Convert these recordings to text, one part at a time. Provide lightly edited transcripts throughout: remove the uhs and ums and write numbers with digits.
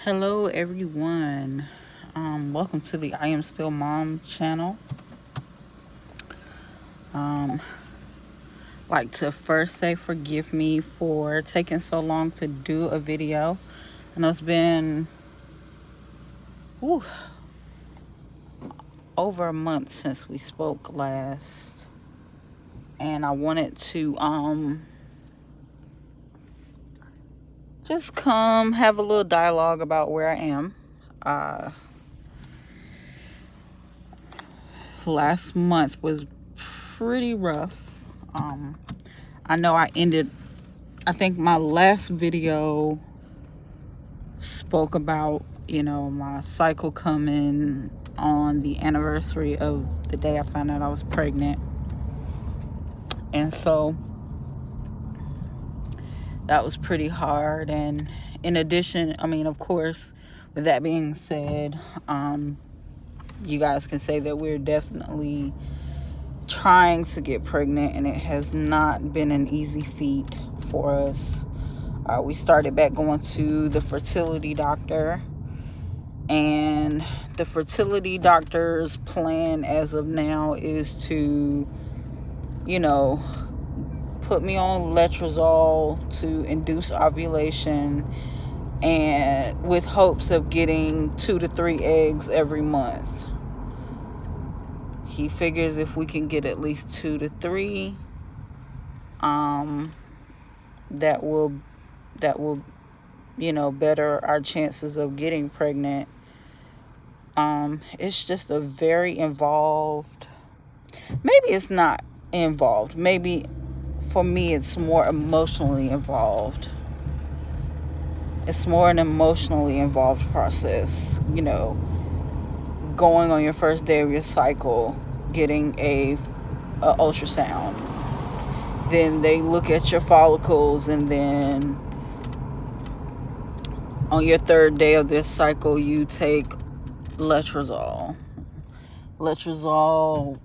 Hello, everyone. Welcome to the I Am Still Mom channel. Um, like to first say forgive me for taking so long to do a video. I know it's been whew, over a month since we spoke last, and I wanted to just come have a little dialogue about where I am. Last month was pretty rough. I know I think my last video spoke about, my cycle coming on the anniversary of the day I found out I was pregnant. And so that was pretty hard. And in addition, of course, with that being said, you guys can say that we're definitely trying to get pregnant, and it has not been an easy feat for us. We started back going to the fertility doctor, and the fertility doctor's plan as of now is to, put me on letrozole to induce ovulation, and with hopes of getting 2 to 3 eggs every month. He figures if we can get at least 2 to 3, that will better our chances of getting pregnant. It's just a very involved, maybe it's not involved, maybe for me it's more emotionally involved. It's more an emotionally involved process, going on your first day of your cycle, getting a ultrasound. Then they look at your follicles, and then on your third day of this cycle, you take letrozole. Letrozole,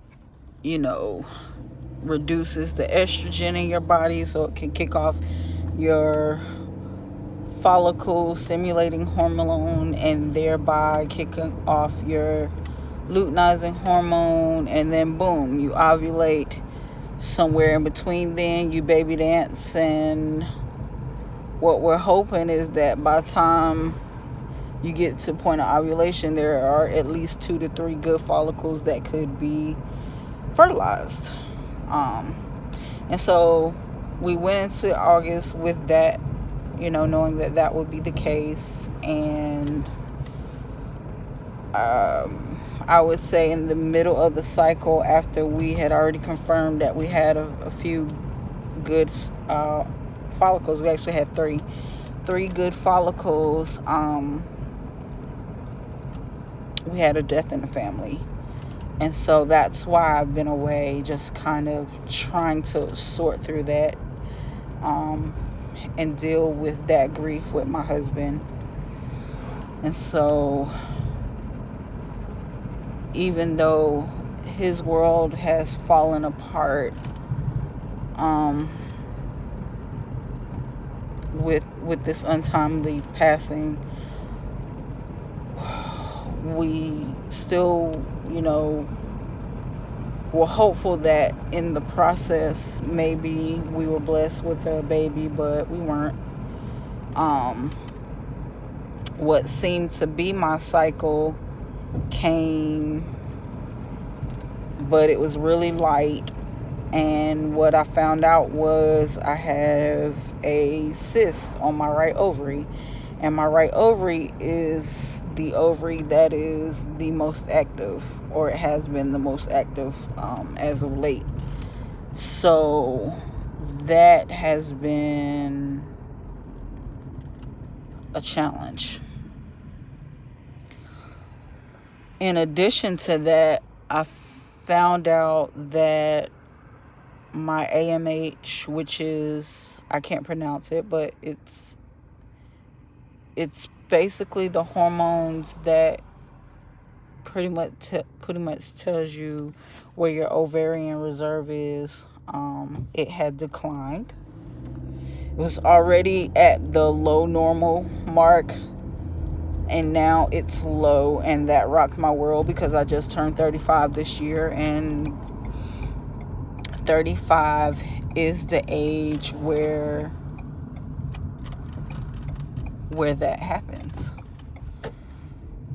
reduces the estrogen in your body so it can kick off your follicle stimulating hormone, and thereby kicking off your luteinizing hormone, and then boom, you ovulate. Somewhere in between then, you baby dance, and what we're hoping is that by the time you get to point of ovulation, there are at least 2 to 3 good follicles that could be fertilized. And so we went into August with that, knowing that that would be the case. And I would say in the middle of the cycle, after we had already confirmed that we had a few good follicles, we actually had three good follicles. We had a death in the family. And so that's why I've been away, just kind of trying to sort through that, and deal with that grief with my husband. And so even though his world has fallen apart, with this untimely passing, we still, were hopeful that in the process maybe we were blessed with a baby, but we weren't. What seemed to be my cycle came, but it was really light. And what I found out was I have a cyst on my right ovary. And my right ovary is the ovary that is the most active, or it has been the most active as of late. So that has been a challenge. In addition to that, I found out that my AMH, which is, I can't pronounce it, but it's basically the hormones that pretty much tells you where your ovarian reserve is. It had declined. It was already at the low normal mark, and now it's low, and that rocked my world because I just turned 35 this year, and 35 is the age where that happens.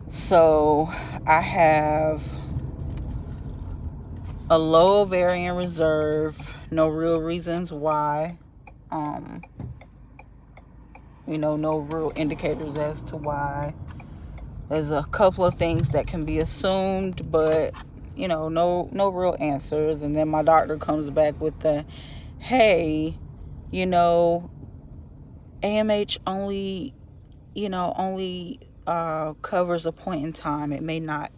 So I have a low ovarian reserve, no real reasons why, no real indicators as to why. There's a couple of things that can be assumed, but no real answers. And then my doctor comes back with the, hey, AMH only covers a point in time. It may not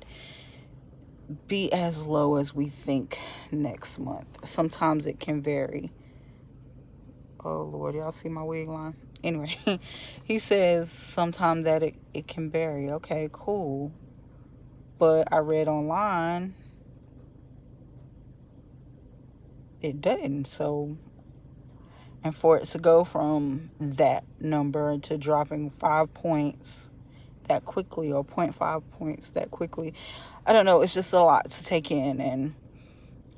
be as low as we think next month. Sometimes it can vary. Oh Lord, y'all see my wig line? Anyway, he says sometimes that it can vary. Okay, cool. But I read online it doesn't. So, and for it to go from that number to dropping 5 points that quickly, or 0.5 points that quickly, I don't know, it's just a lot to take in, and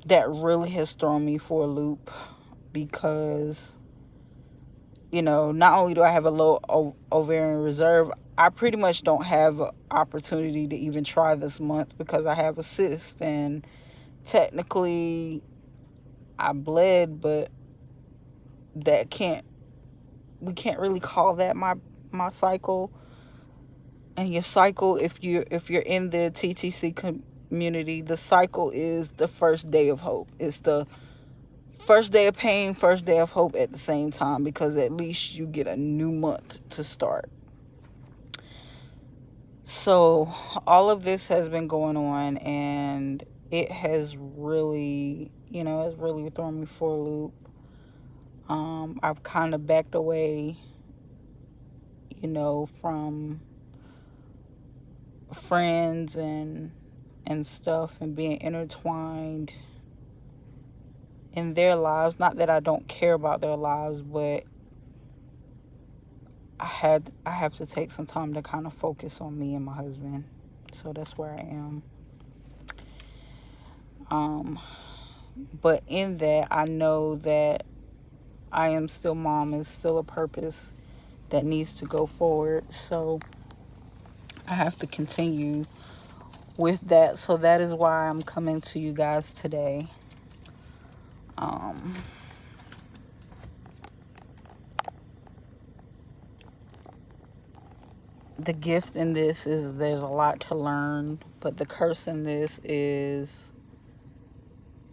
that really has thrown me for a loop because not only do I have a low ovarian reserve, I pretty much don't have an opportunity to even try this month because I have a cyst, and technically I bled, but we can't really call that my cycle. And your cycle, if you're in the TTC community, the cycle is the first day of hope. It's the first day of pain, first day of hope at the same time, because at least you get a new month to start. So all of this has been going on, and it has really, it's really thrown me for a loop. I've kind of backed away, from friends and stuff, and being intertwined in their lives. Not that I don't care about their lives, but I have to take some time to kind of focus on me and my husband. So that's where I am. But in that, I know that I am still mom, is still a purpose that needs to go forward. So I have to continue with that. So that is why I'm coming to you guys today. The gift in this is there's a lot to learn, but the curse in this is,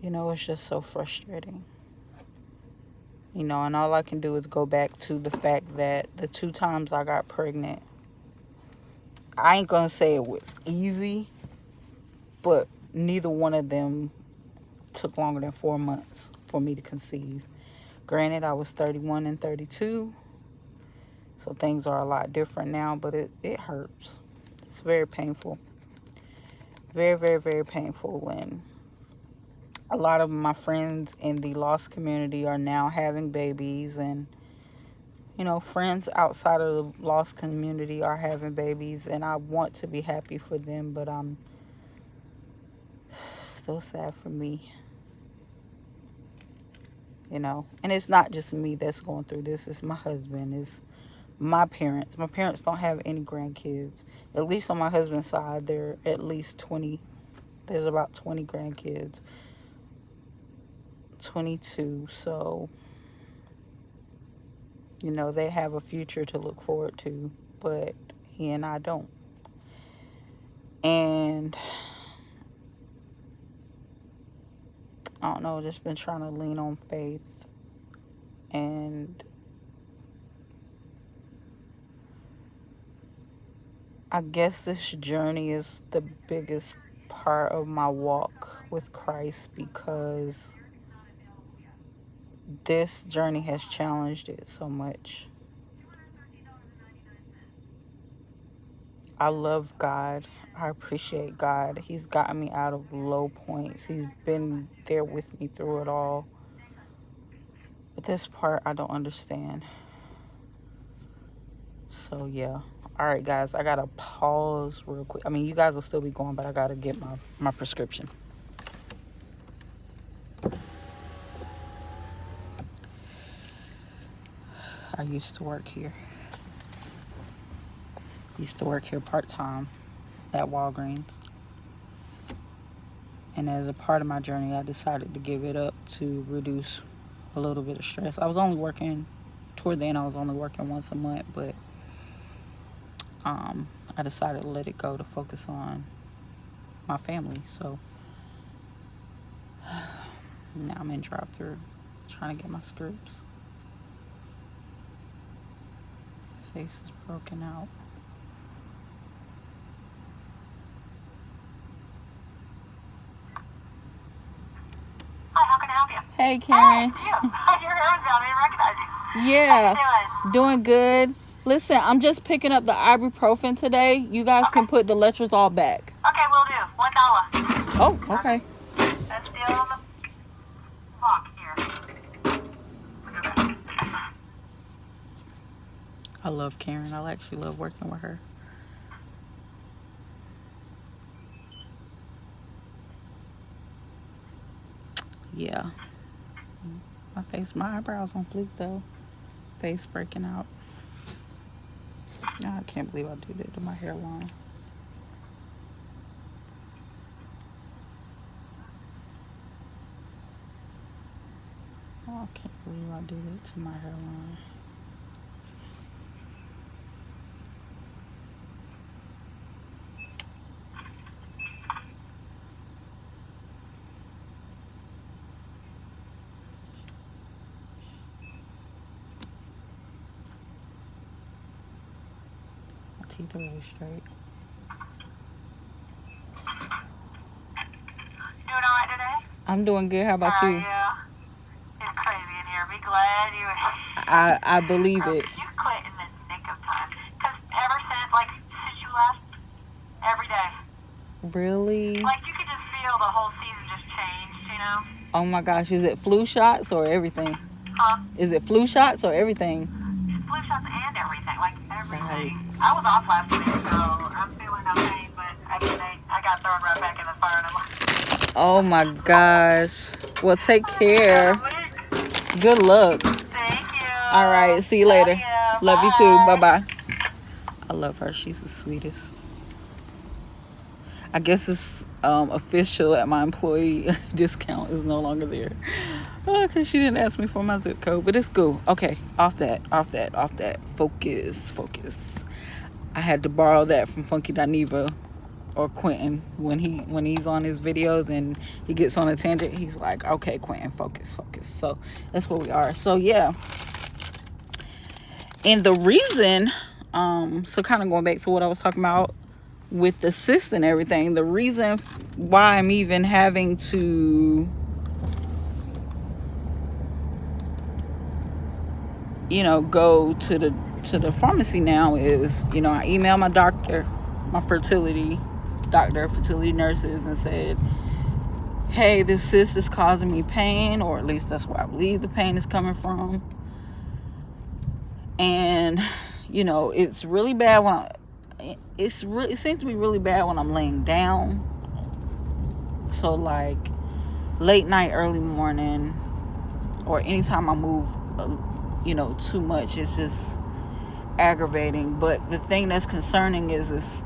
it's just so frustrating. And all I can do is go back to the fact that the 2 times I got pregnant, I ain't gonna say it was easy, but neither one of them took longer than 4 months for me to conceive. Granted, I was 31 and 32, so things are a lot different now, but it hurts. It's very painful. Very, very, very painful. And a lot of my friends in the lost community are now having babies, and friends outside of the lost community are having babies, and I want to be happy for them, but I'm still sad for me. And it's not just me that's going through this. It's my husband. It's my parents. My parents don't have any grandkids. At least on my husband's side, there are at least 20. There's about 20 grandkids. 22. So, they have a future to look forward to, but he and I don't. And I don't know, just been trying to lean on faith. And I guess this journey is the biggest part of my walk with Christ, because this journey has challenged it so much. I love God. I appreciate God. He's gotten me out of low points. He's been there with me through it all. But this part I don't understand. So yeah, All right, guys, I gotta pause real quick. I mean, you guys will still be going, but I gotta get my prescription. I used to work here. Part-time at Walgreens. And as a part of my journey, I decided to give it up to reduce a little bit of stress. I was only working, toward the end, I was only working once a month, but I decided to let it go to focus on my family. So now I'm in drive-thru trying to get my scripts. Face is broken out. Hi, how can I help you? Hey, Karen. Hey, you. Your hair was down. I didn't recognize you. Yeah. How you Doing good. Listen, I'm just picking up the ibuprofen today. You guys can put the letrozole back. Okay, we'll do. $1. Oh, okay. That's still on the clock here. I love Karen. I actually love working with her. Yeah. My eyebrows on fleek though. Face breaking out. I can't believe I did that to my hairline. Oh, I can't believe I did it to my hairline. My teeth are really straight. Doing all right today? I'm doing good. How about you? Yeah. It's crazy in here. Be glad you... I believe it. You quit in the nick of time. Because ever since you left, every day. Really? Like, you could just feel the whole season just changed, you know? Oh my gosh, is it flu shots or everything? Huh? Is it flu shots or everything? Flu shots and everything. Like, everything. Yikes. I was off last week, so I'm feeling no pain, but I got thrown right back in the fire, and I'm like... Oh my gosh. Well, take care. Good luck. Thank you. All right, see you later. Love you too. Bye. Bye-bye. I love her. She's the sweetest. I guess it's official that my employee discount is no longer there. Because she didn't ask me for my zip code. But it's cool. Okay, off that. Focus. I had to borrow that from Funky Dineva or Quentin when he's on his videos and he gets on a tangent. He's like, okay, Quentin, focus. So that's where we are. So yeah. And the reason, so kind of going back to what I was talking about with the cyst and everything, the reason why I'm even having to, go to the pharmacy now is, I emailed my doctor, my fertility nurses, and said, hey, this cyst is causing me pain, or at least that's where I believe the pain is coming from. And, it's really bad it seems to be really bad when I'm laying down. So like late night, early morning, or anytime I move, too much, it's just aggravating. But the thing that's concerning is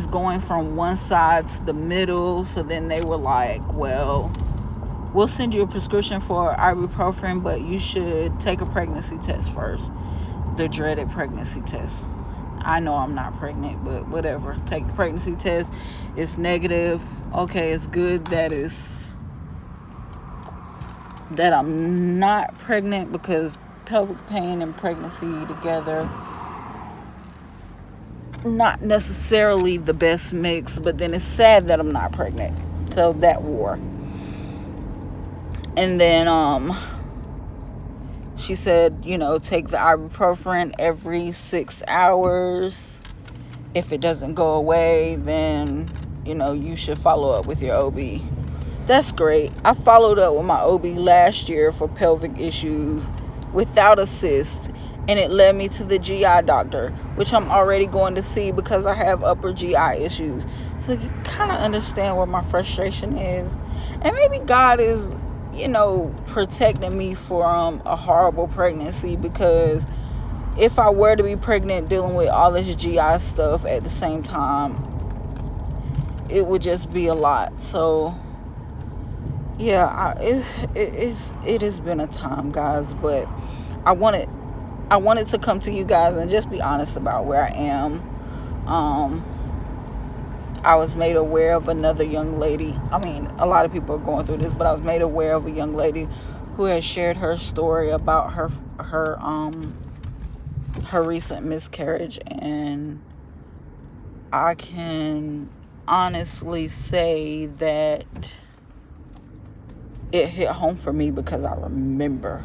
going from one side to the middle. So then they were like, well, we'll send you a prescription for ibuprofen, but you should take a pregnancy test first. The dreaded pregnancy test. I know I'm not pregnant, but whatever. Take the pregnancy test. It's negative. Okay, it's good that I'm not pregnant, because pelvic pain and pregnancy together, not necessarily the best mix. But then it's sad that I'm not pregnant. So that war. And then she said, take the ibuprofen every 6 hours. If it doesn't go away, then, you should follow up with your OB. That's great. I followed up with my OB last year for pelvic issues without a cyst. And it led me to the GI doctor, which I'm already going to see because I have upper GI issues. So you kind of understand where my frustration is. And maybe God is, protecting me from a horrible pregnancy, because if I were to be pregnant dealing with all this GI stuff at the same time, it would just be a lot. So yeah, it has been a time, guys, but I wanted to come to you guys and just be honest about where I am. I was made aware of another young lady. I mean, a lot of people are going through this, but I was made aware of a young lady who has shared her story about her recent miscarriage, and I can honestly say that it hit home for me because I remember.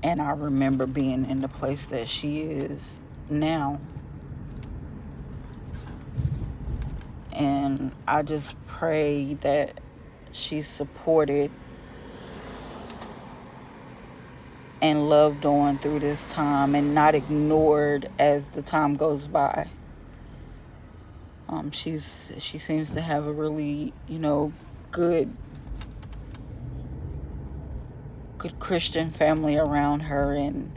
And I remember being in the place that she is now. And I just pray that she's supported and loved on through this time and not ignored as the time goes by. She seems to have a really, good Christian family around her, and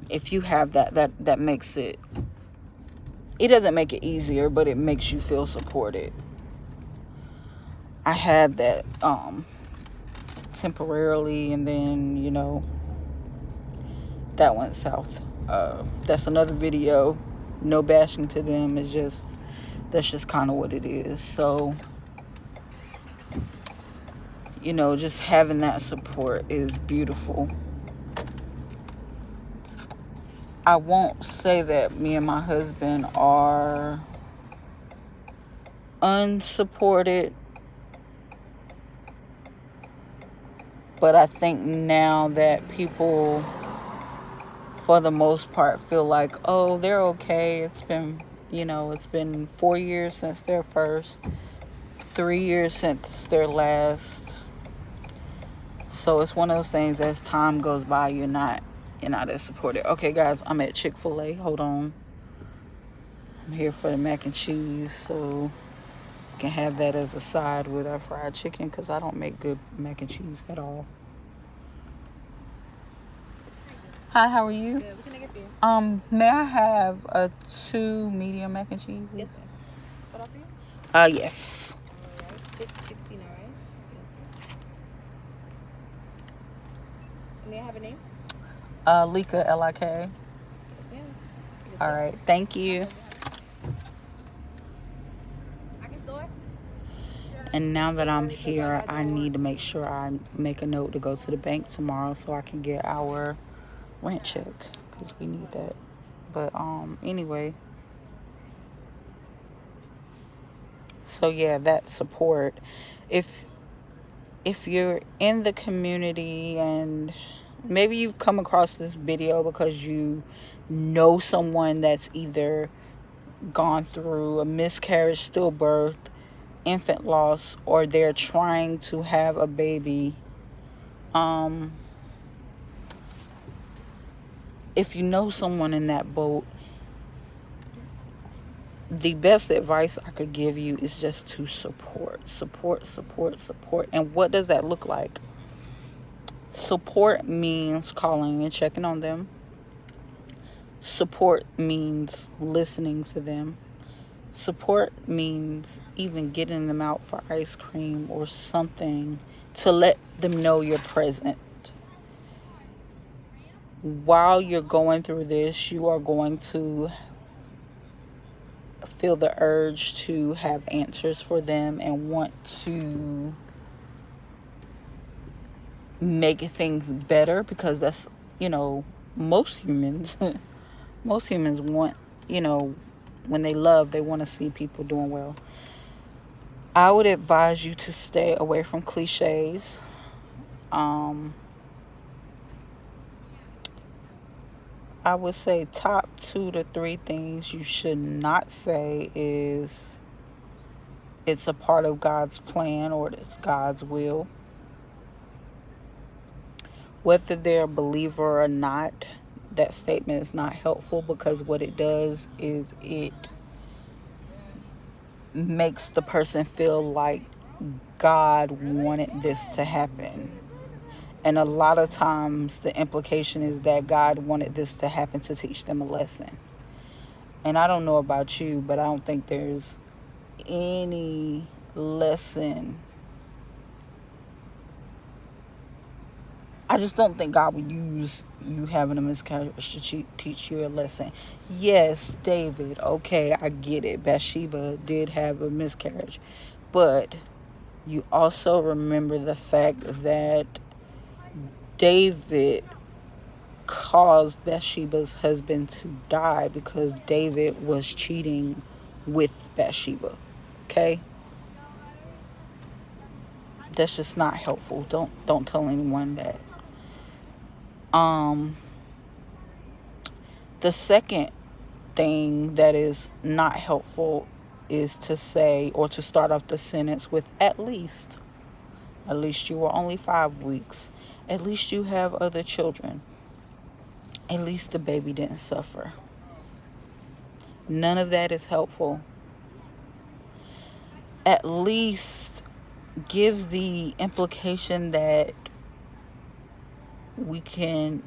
if you have that makes it doesn't make it easier, but it makes you feel supported. I had that temporarily, and then that went south. That's another video. No bashing to them. That's just kind of what it is. So just having that support is beautiful. I won't say that me and my husband are unsupported, but I think now that people, for the most part, feel like, oh, they're okay. It's been 4 years since their first, 3 years since their last. So it's one of those things, as time goes by, you're not as supported. Okay, guys, I'm at Chick-fil-A. Hold on. I'm here for the mac and cheese, so you can have that as a side with our fried chicken, because I don't make good mac and cheese at all. Hi, how are you? Good. What can I get for you? May I have 2 medium mac and cheese? Yes, ma'am. Is that all for you? Yes. All right. $6.69, right? May I have a name? Lika, Lik. Yes, ma'am. All right, thank you. I can store. And now that I'm here, I need to make sure I make a note to go to the bank tomorrow so I can get our rent check, because we need that. But anyway, so yeah, that support. If you're in the community and maybe you've come across this video because you know someone that's either gone through a miscarriage, stillbirth, infant loss, or they're trying to have a baby, if you know someone in that boat, the best advice I could give you is just to support. And what does that look like? Support means calling and checking on them. Support means listening to them. Support means even getting them out for ice cream or something to let them know you're present. While you're going through this, you are going to feel the urge to have answers for them and want to make things better, because that's, most humans want, when they love, they want to see people doing well. I would advise you to stay away from cliches. I would say top 2 to 3 things you should not say is it's a part of God's plan or it's God's will. Whether they're a believer or not, that statement is not helpful, because what it does is it makes the person feel like God wanted this to happen. And a lot of times the implication is that God wanted this to happen to teach them a lesson. And I don't know about you, but I don't think there's any lesson. I just don't think God would use you having a miscarriage to teach you a lesson. Yes, David, okay, I get it. Bathsheba did have a miscarriage. But you also remember the fact that David caused Bathsheba's husband to die because David was cheating with Bathsheba. Okay? That's just not helpful. Don't tell anyone that. The second thing that is not helpful is to say, or to start off the sentence with at least you were only 5 weeks. At least you have other children. At least the baby didn't suffer. None of that is helpful. At least gives the implication that we can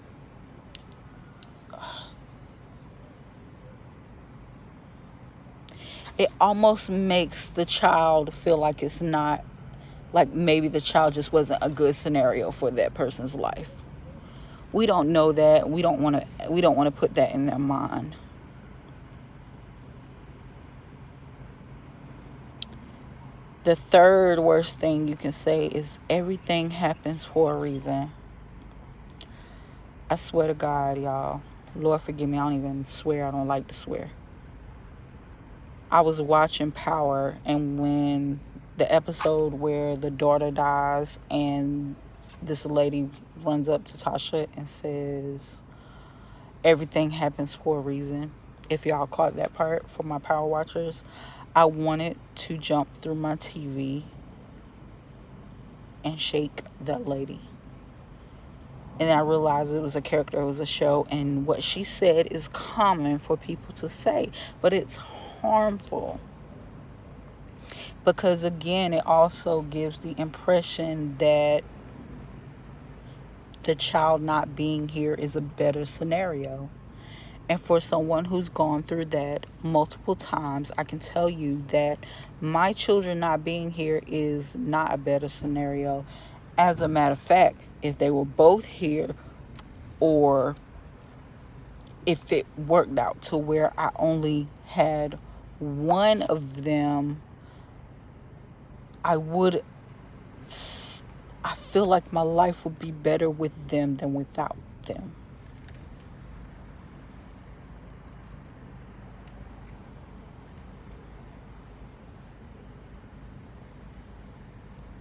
it almost makes the child feel like it's not, like maybe the child just wasn't a good scenario for that person's life. We don't know that. We don't want to put that in their mind. The third worst thing you can say is everything happens for a reason. I swear to God, y'all. Lord forgive me, I don't even swear. I don't like to swear. I was watching Power, and when the episode where the daughter dies and this lady runs up to Tasha and says, everything happens for a reason. If y'all caught that part, for my Power watchers, I wanted to jump through my TV and shake that lady. And then I realized it was a character, it was a show, and what she said is common for people to say, but it's harmful. Because again, it also gives the impression that the child not being here is a better scenario. And for someone who's gone through that multiple times, I can tell you that my children not being here is not a better scenario. As a matter of fact, if they were both here, or if it worked out to where I only had one of them, I feel like my life would be better with them than without them.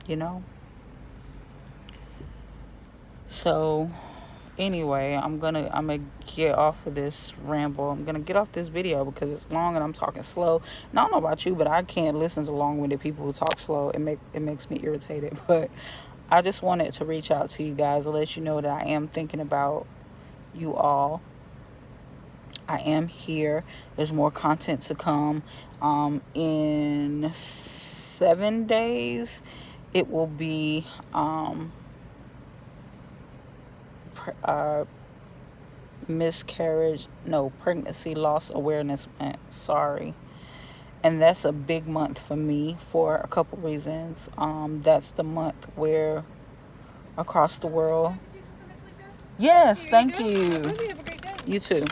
You know? So anyway, I'm gonna get off of this ramble. I'm gonna get off this video because it's long and I'm talking slow. And I don't know about you, but I can't listen to long-winded people who talk slow. It makes me irritated. But I just wanted to reach out to you guys to let you know that I am thinking about you all. I am here. There's more content to come. In 7 days, it will be pregnancy loss awareness month. Sorry. And that's a big month for me for a couple reasons. That's the month where across the world. Yes, thank you. You too.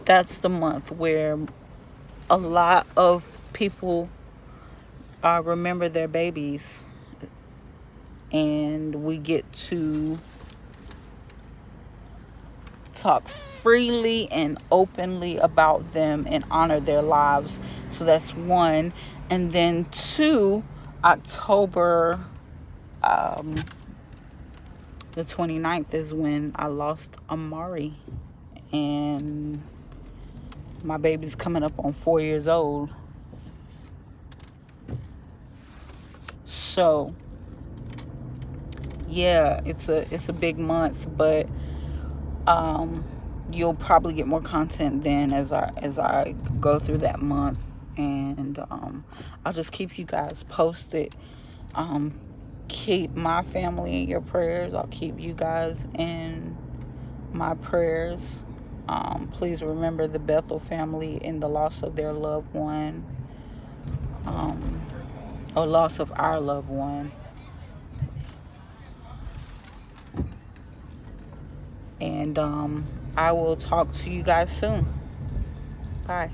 That's the month where a lot of people remember their babies, and we get to talk freely and openly about them and honor their lives. So that's one. And then two, October the 29th is when I lost Amari, and my baby's coming up on 4 years old. So yeah, it's a big month, but you'll probably get more content then as I go through that month, and I'll just keep you guys posted. Keep my family in your prayers. I'll keep you guys in my prayers. Please remember the Bethel family in the loss of their loved one, or loss of our loved one. And I will talk to you guys soon. Bye.